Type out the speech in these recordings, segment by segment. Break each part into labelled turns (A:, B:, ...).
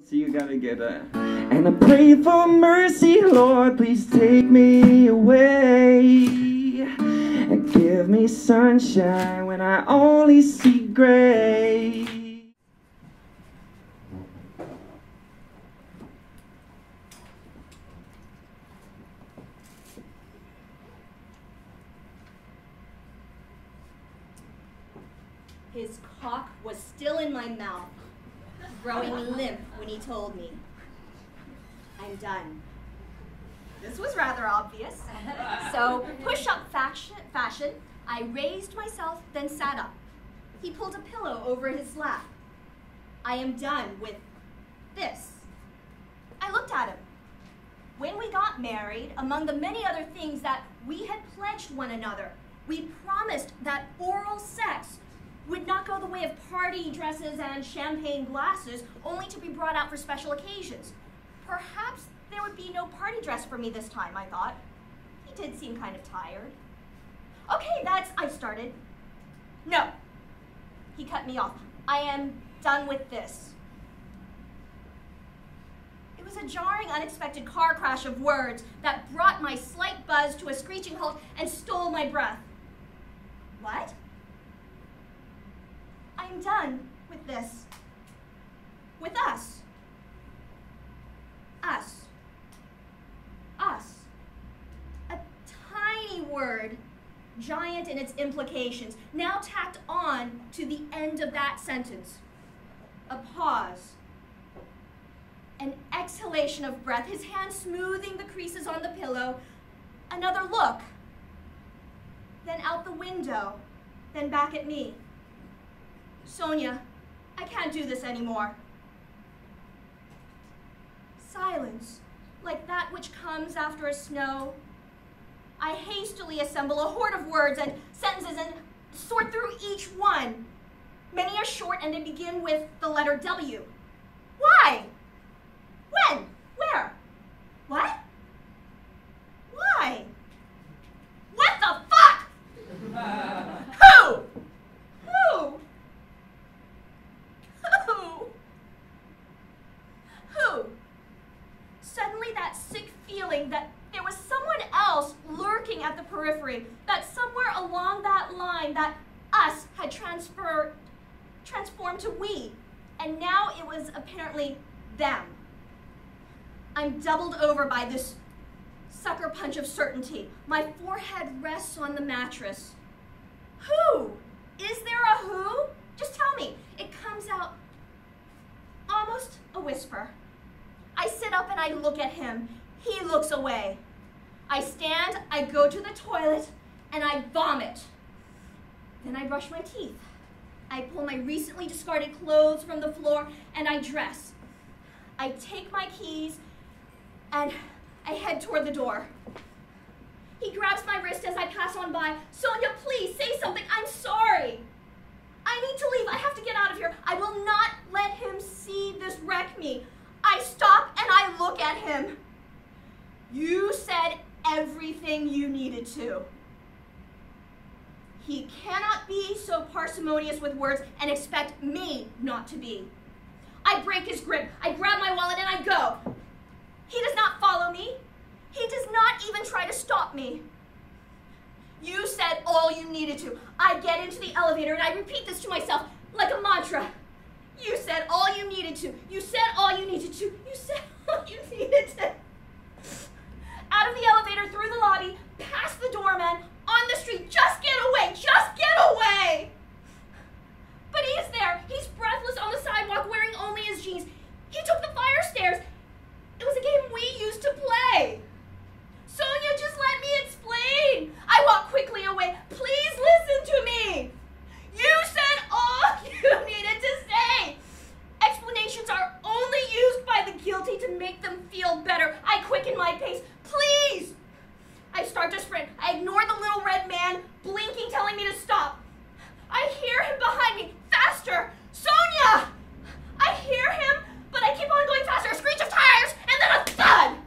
A: So you gotta get a... And I pray for mercy, Lord, please take me away. And give me sunshine when I only see gray.
B: His cock was still in my mouth, growing limp when he told me, "I'm done." This was rather obvious. So, push-up fashion, I raised myself, then sat up. He pulled a pillow over his lap. "I am done with this." I looked at him. When we got married, among the many other things that we had pledged one another, we promised that oral sex would not go the way of party dresses and champagne glasses, only to be brought out for special occasions. Perhaps there would be no party dress for me this time, I thought. He did seem kind of tired. "Okay, I started." "No," he cut me off. "I am done with this." It was a jarring, unexpected car crash of words that brought my slight buzz to a screeching halt and stole my breath. What? "I'm done with this. With us. Us. Us." A tiny word, giant in its implications, now tacked on to the end of that sentence. A pause. An exhalation of breath, his hand smoothing the creases on the pillow. Another look. Then out the window, then back at me. "Sonia, I can't do this anymore." Silence, like that which comes after a snow. I hastily assemble a horde of words and sentences and sort through each one. Many are short and they begin with the letter W. Why? When? Where? What? Why? What the fuck? Who? Who? Who? Suddenly that sick feeling that there was someone else lurking at the periphery, that somewhere along that line that us had transformed to we, and now it was apparently them. I'm doubled over by this sucker punch of certainty. My forehead rests on the mattress. Who? Is there a who? Just tell me. It comes out almost a whisper. I sit up and I look at him. He looks away. I stand, I go to the toilet, and I vomit. Then I brush my teeth. I pull my recently discarded clothes from the floor and I dress. I take my keys and I head toward the door. He grabs my wrist as I pass on by. "Sonia, please say something. I'm sorry. I need to leave. I have to get out of here. I will not let him see this wreck me." I stop and I look at him. "You said everything you needed to." He cannot be so parsimonious with words and expect me not to be. I break his grip. I grab my wallet and I go. He does not follow me. He does not even try to stop me. "You said all you needed to." I get into the elevator and I repeat this to myself like a mantra. "You said all you needed to. You said all you needed to. You said all you needed to." Out of the elevator, through the lobby, past the doorman, on the street. Just get away! Just get away! But he's there. He's breathless on the sidewalk, wearing only his jeans. He took the fire stairs. It was a game we used to play. "Sonia, just let me explain." I walk quickly away. "Please listen to me. You said all you needed to say." Explanations are only used by the guilty to make them feel better. I quicken my pace. "Please." I start to sprint. I ignore the little red man, blinking, telling me to stop. I hear him behind me. Faster! "Sonia!" I hear him, but I keep on going faster. A screech of tires, and then a thud!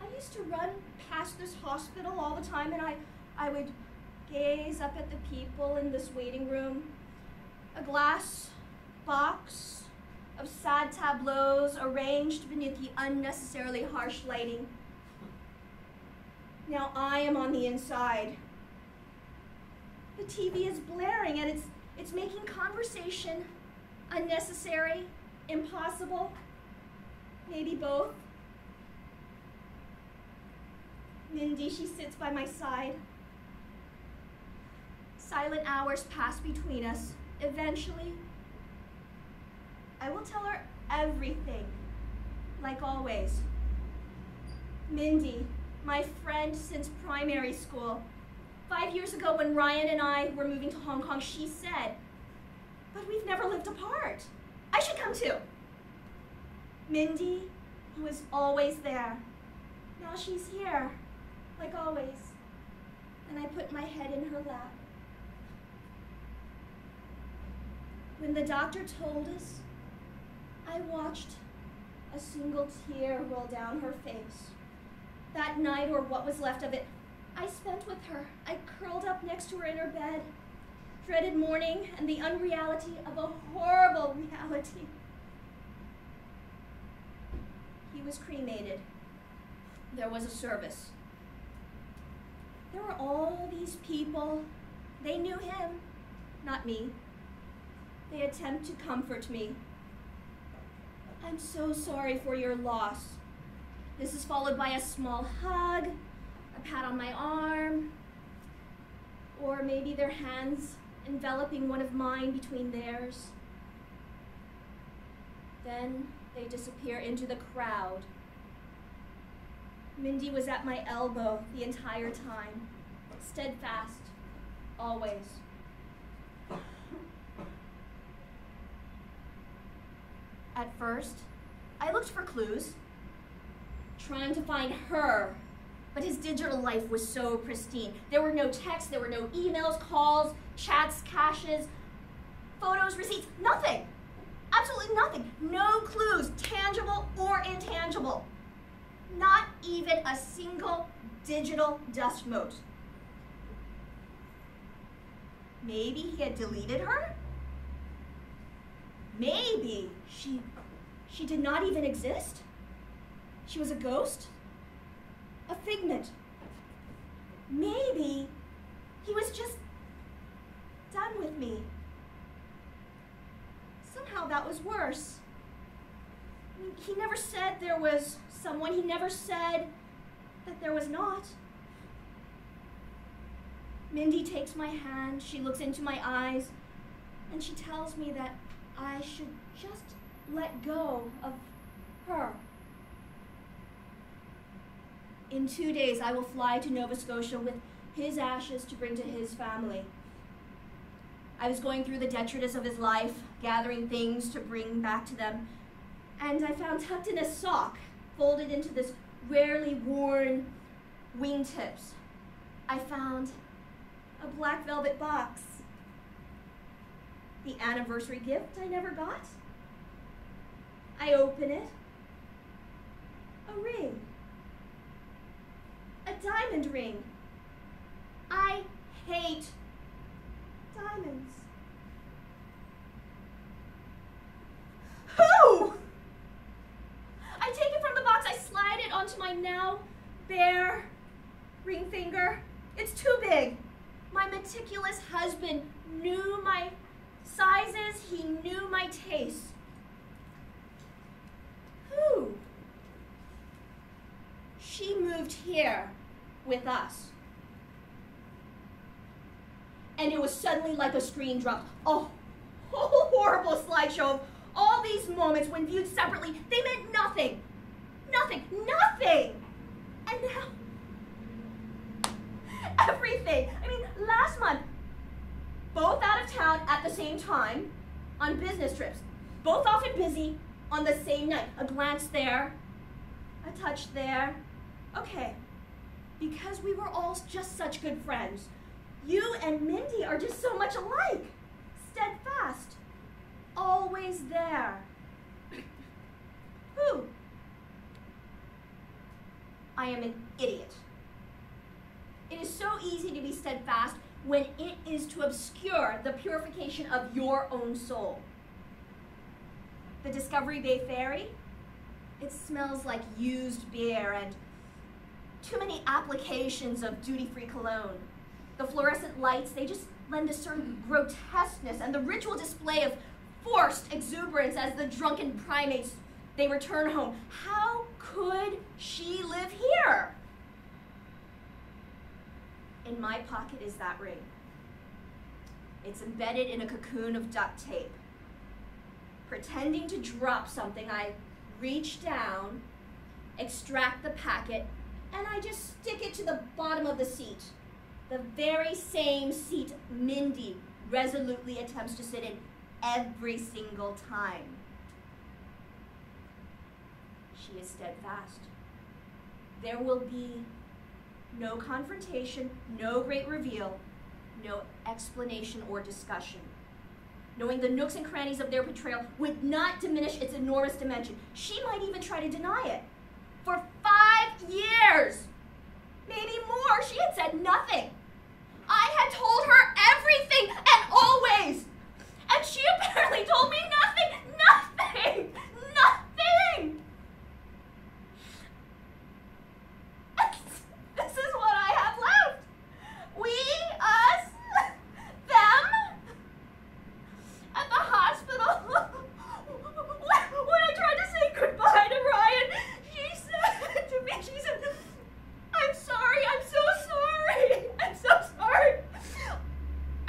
B: I used to run past this this hospital all the time, and I would gaze up at the people in this waiting room. A glass box of sad tableaus arranged beneath the unnecessarily harsh lighting. Now I am on the inside. The TV is blaring, and it's making conversation unnecessary, impossible, maybe both. Mindy, she sits by my side. Silent hours pass between us. Eventually, I will tell her everything, like always. Mindy, my friend since primary school. 5 years ago when Ryan and I were moving to Hong Kong, she said, "But we've never lived apart. I should come too." Mindy, who is always there. Now she's here, like always. And I put my head in her lap. When the doctor told us, I watched a single tear roll down her face. That night, or what was left of it, I spent with her. I curled up next to her in her bed, dreaded morning and the unreality of a horrible reality. He was cremated. There was a service. There were all these people. They knew him, not me. They attempt to comfort me. "I'm so sorry for your loss." This is followed by a small hug, a pat on my arm, or maybe their hands enveloping one of mine between theirs. Then they disappear into the crowd. Mindy was at my elbow the entire time, steadfast, always. At first, I looked for clues, trying to find her, but his digital life was so pristine. There were no texts, there were no emails, calls, chats, caches, photos, receipts, nothing. Absolutely nothing. No clues, tangible or intangible. Not even a single digital dust mote. Maybe he had deleted her? Maybe she did not even exist? She was a ghost? A figment? Maybe he was just done with me. Somehow that was worse. He never said there was someone. He never said that there was not. Mindy takes my hand, she looks into my eyes, and she tells me that I should just let go of her. In 2 days, I will fly to Nova Scotia with his ashes to bring to his family. I was going through the detritus of his life, gathering things to bring back to them, and I found tucked in a sock, folded into this rarely worn wingtips, I found a black velvet box. The anniversary gift I never got. I open it. A ring. A diamond ring. I hate diamonds. Who? I take it from the box, I slide it onto my now bare ring finger. It's too big. My meticulous husband knew my sizes, he knew my tastes. Who? She moved here with us. And it was suddenly like a screen drop. A horrible slideshow of all these moments when viewed separately, they meant nothing. Nothing, nothing. And now, everything. I mean, last month, both out of town at the same time on business trips, both often busy on the same night. A glance there, a touch there. Okay, because we were all just such good friends. You and Mindy are just so much alike. Steadfast, always there. Who? I am an idiot. It is so easy to be steadfast when it is to obscure the purification of your own soul. The Discovery Bay Ferry, it smells like used beer and too many applications of duty-free cologne. The fluorescent lights, they just lend a certain grotesqueness, and the ritual display of forced exuberance as the drunken primates, they return home. How could she live here? In my pocket is that ring. It's embedded in a cocoon of duct tape. Pretending to drop something, I reach down, extract the packet, and I just stick it to the bottom of the seat. The very same seat Mindy resolutely attempts to sit in every single time. She is steadfast. There will be no confrontation, no great reveal, no explanation or discussion. Knowing the nooks and crannies of their betrayal would not diminish its enormous dimension. She might even try to deny it. For 5 years, maybe more, she had said nothing. I had told her everything and always. And she apparently told me nothing. Nothing. Nothing. This is what I have left. We, us, them. At the hospital, when I tried to say goodbye to Ryan, she said to me, I'm sorry, I'm so sorry. I'm so sorry.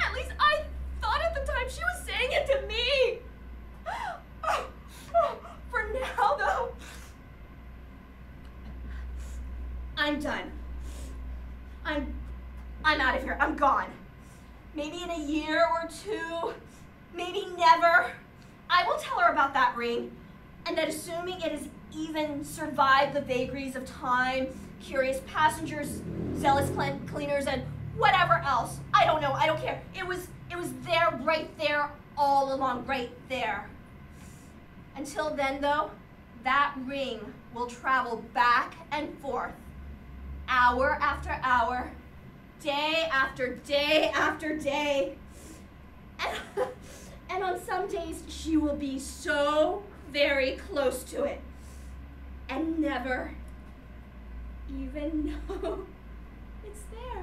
B: At least I thought at the time she was saying it to me. For now, though, I'm done. I'm out of here. I'm gone. Maybe in a year or two, maybe never, I will tell her about that ring, and that assuming it has even survived the vagaries of time, curious passengers, zealous cleaners, and whatever else. I don't know, I don't care. It was there, right there, all along, right there. Until then, though, that ring will travel back and forth, hour after hour, day after day after day. And on some days, she will be so very close to it and never even know it's there.